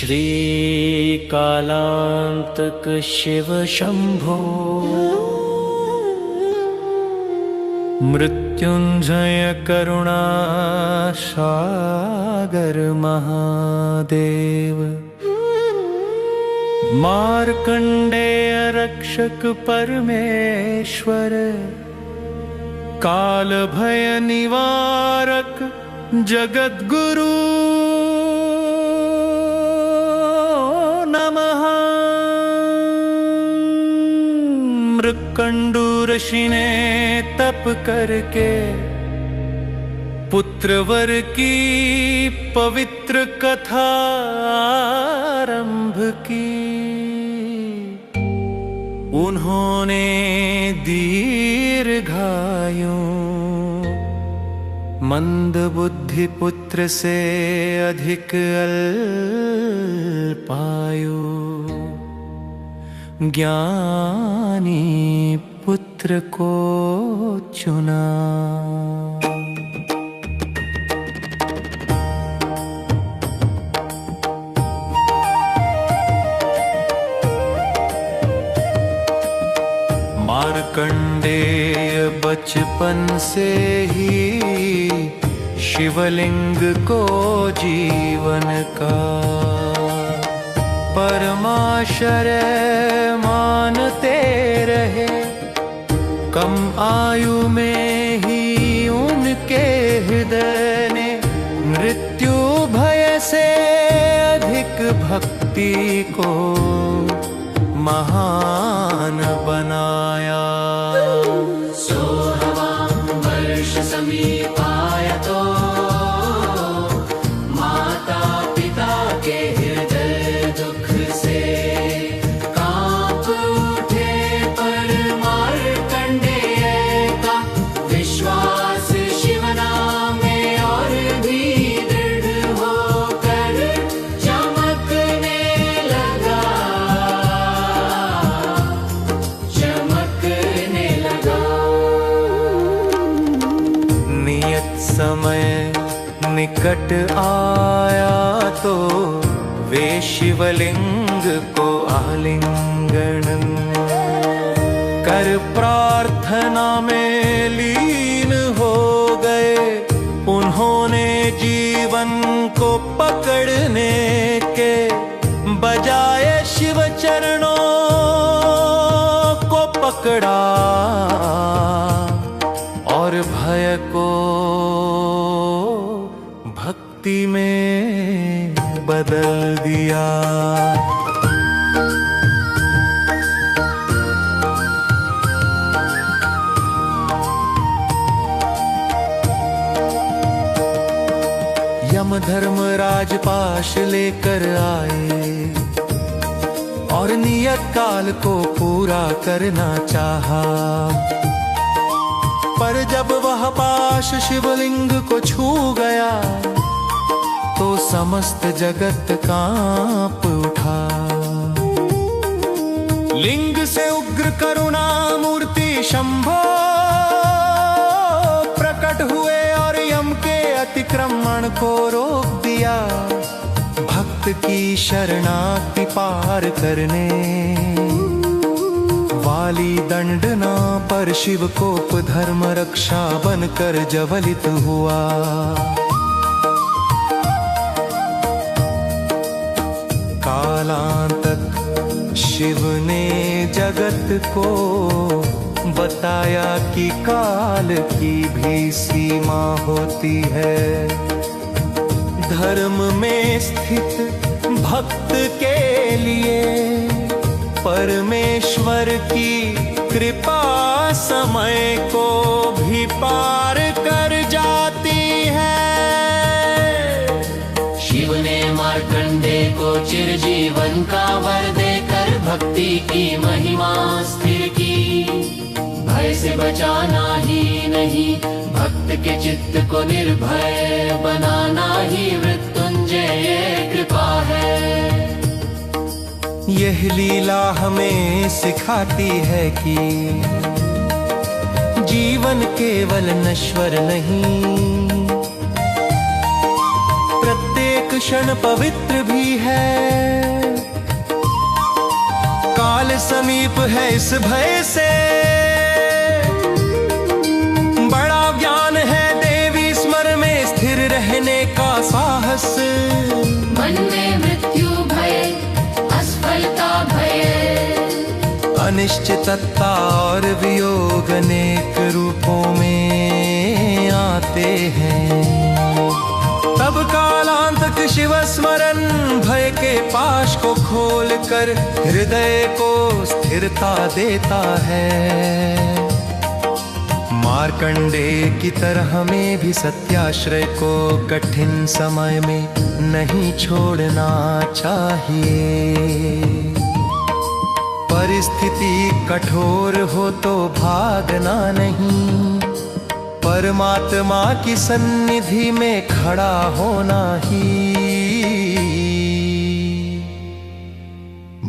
श्रीकालांतक शिव शंभो मृत्युंजय करुणा सागर महादेव मार्कंडेय रक्षक परमेश्वर काल भय निवारक जगद्गुरु नमः। मृकंडू ऋषि ने तप करके पुत्रवर की पवित्र कथा आरंभ की। उन्होंने दीर्घायु मंद बुद्धि पुत्र से अधिक अल्पायु ज्ञानी पुत्र को चुना। मार्कंडेय बचपन से ही शिवलिंग को जीवन का परमाश्रय मानते रहे। कम आयु में ही उनके हृदय ने मृत्यु भय से अधिक भक्ति को महान बनाया। सोहवां वर्ष समीपायतो माता पिता के हृदय दुख से कांप उठे, पर मार्कंडेय का विश्वास शिव नाम में और भी दृढ़ होकर चमकने लगा। समय निकट आया तो वे शिवलिंग को आलिंगन कर प्रार्थना में लीन हो गए। उन्होंने जीवन को पकड़ने के बजाय शिव चरणों को पकड़ा और भय को भक्ति में बदल दिया। यम धर्मराज पाश लेकर आए और नियत काल को पूरा करना चाहा। पर जब वह पाश शिवलिंग को छू गया तो समस्त जगत कांप उठा। लिंग से उग्र करुणा मूर्ति शंभो प्रकट हुए और यम के अतिक्रमण को रोक दिया। भक्त की शरणागति पार करने वाली दंडना पर शिव कोप धर्म रक्षा बनकर ज्वलित हुआ। कालांतक शिव ने जगत को बताया कि काल की भी सीमा होती है। धर्म में स्थित भक्त के लिए परमेश्वर की कृपा समय को भी पार कर जाती है। शिव ने मार्कंडेय को चिरजीवन का वर देकर भक्ति की महिमा स्थिर की। भय से बचाना ही नहीं, भक्त के चित्त को निर्भय बनाना ही मृत्युंजय कृपा है। यह लीला हमें सिखाती है कि जीवन केवल नश्वर नहीं, प्रत्येक क्षण पवित्र भी है। काल समीप है इस भय से, बड़ा ज्ञान है देवी स्मर में स्थिर रहने का साहस। मन में मृत्यु भय, असफलता भय, अनिश्चितता और वियोग अनेक रूपों में आते हैं। तब कालांतक शिव स्मरण भय के पाश को खोल कर हृदय को स्थिरता देता है। मार्कंडेय की तरह हमें भी सत्याश्रय को कठिन समय में नहीं छोड़ना चाहिए। परिस्थिति कठोर हो तो भागना नहीं, परमात्मा की सन्निधि में खड़ा होना ही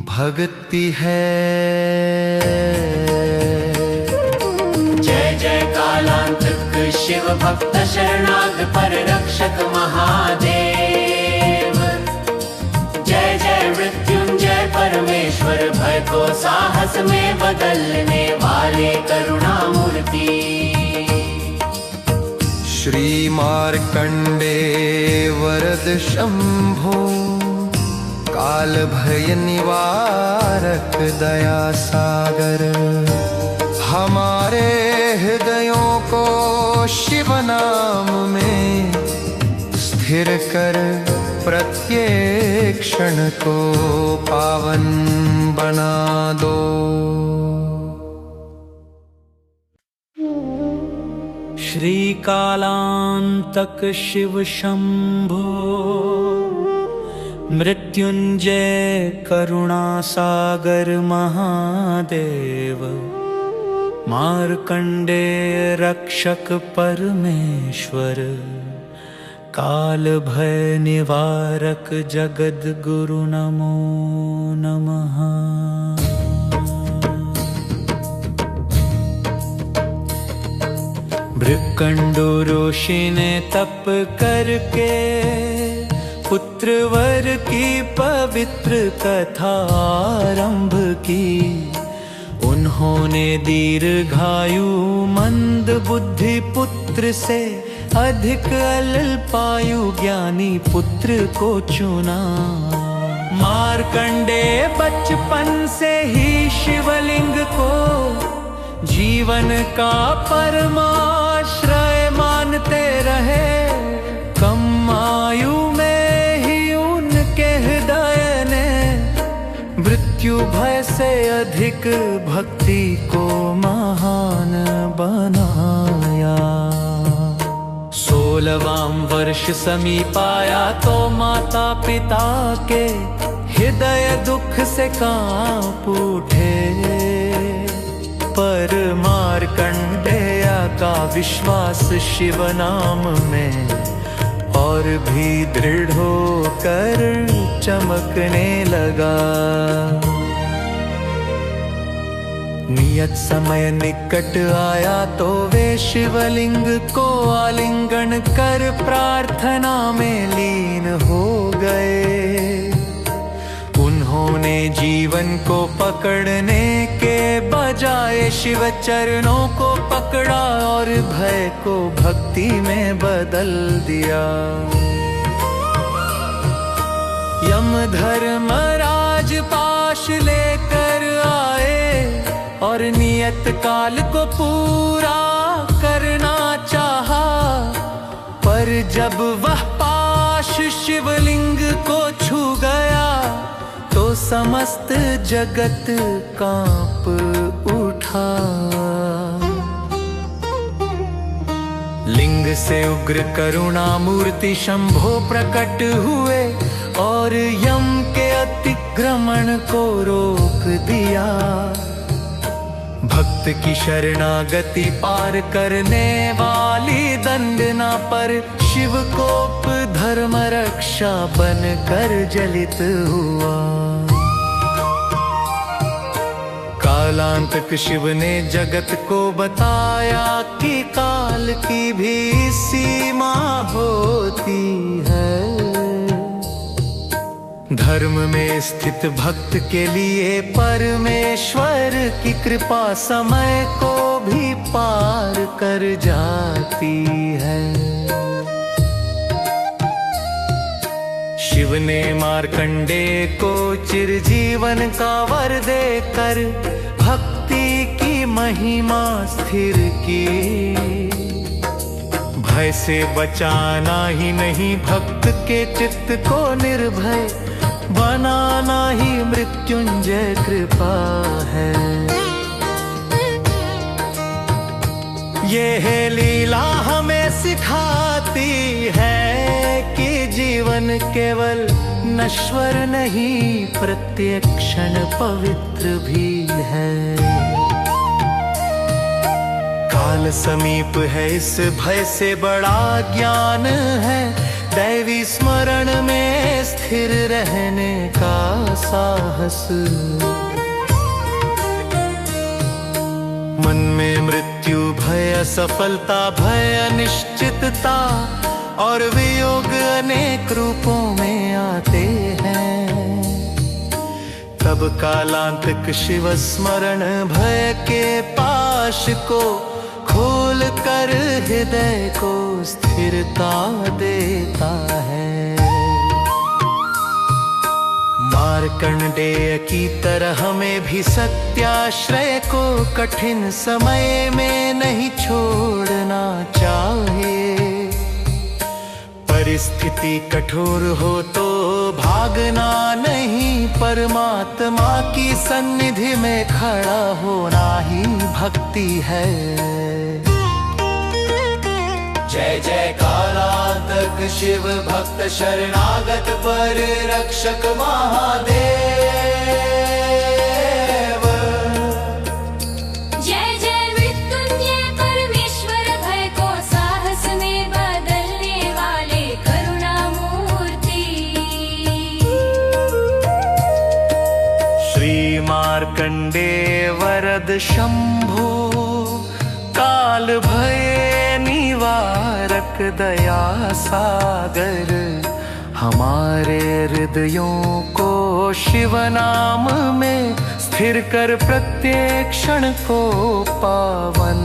भक्ति है। जय जय कालांतक शिव भक्त शरणागत परिरक्षक महादेव। जय जय मृत्युंजय परमेश्वर भय को साहस में बदलने वाले करुणामूर्ति। श्री मार्कंडेय वरद शंभो, काल भय निवारक दया सागर। हमारे हृदयों को शिव नाम में स्थिर कर प्रत्येक क्षण को पावन बना दो। श्री कालांतक शिव शंभो, मृत्युंजय करुणा सागर महादेव। मार्कंडेय रक्षक परमेश्वर, काल भय निवारक जगद गुरु नमो नमः। भृकंडु ऋषि ने तप करके पुत्र वर की पवित्र कथा आरंभ की। उन्होंने दीर्घायु मंद बुद्धि पुत्र से अधिक अल्पायु ज्ञानी पुत्र को चुना। मार्कंडेय बचपन से ही शिवलिंग को जीवन का परमाश्रय मानते रहे। कम आयु में ही उनके हृदय ने मृत्यु भय से अधिक भक्ति को महान बनाया। 16वां वर्ष समीप आया तो माता पिता के हृदय दुख से कांप उठे। पर मार्कंडेय का विश्वास शिव नाम में और भी दृढ़ होकर चमकने लगा। नियत समय निकट आया तो वे शिवलिंग को आलिंगन कर प्रार्थना में लीन हो गए। उन्होंने जीवन को पकड़ने के बजाय शिव चरणों को पकड़ा और भय को भक्ति में बदल दिया। यम धर्मराज पाश लेकर आए और नियत काल को पूरा करना चाहा। पर जब वह पाश शिवलिंग को छू गया तो समस्त जगत कांप उठा। लिंग से उग्र करुणा मूर्ति शंभो प्रकट हुए और यम के अतिक्रमण को रोक दिया। भक्त की शरणागति पार करने वाली दंडना पर शिव कोप धर्म रक्षा बन कर जलित हुआ। कालांतक शिव ने जगत को बताया कि काल की भी सीमा होती है। धर्म में स्थित भक्त के लिए परमेश्वर की कृपा समय को भी पार कर जाती है। शिव ने मार्कंडेय को चिरजीवन का वर देकर भक्ति की महिमा स्थिर की। भय से बचाना ही नहीं भक्त के चित्त को निर्भय बनाना ही मृत्युंजय कृपा है। ये लीला हमें सिखाती है कि जीवन केवल नश्वर नहीं प्रत्येक क्षण पवित्र भी है। काल समीप है इस भय से बड़ा ज्ञान है दैवी स्मरण में स्थिर रहने का साहस। मन में मृत्यु भय असफलता भय अनिश्चितता और वियोग अनेक रूपों में आते हैं। तब कालांतक शिव स्मरण भय के पाश को खोल कर हृदय को स्थिरता देता है। मार्कंडेय की तरह हमें भी सत्याश्रय को कठिन समय में नहीं छोड़ना चाहिए। परिस्थिति कठोर हो तो भागना नहीं परमात्मा की सन्निधि में खड़ा होना ही भक्ति है। जय जय कालांतक शिव भक्त शरणागत पर रक्षक महादेव। जय जय मृत्युंजय परमेश्वर भय को साहस में बदलने वाले करुणामूर्ति। श्री मार्कंडेय वरद शंभो काल भय निवारक दया सागर। हमारे हृदयों को शिव नाम में स्थिर कर प्रत्येक क्षण को पावन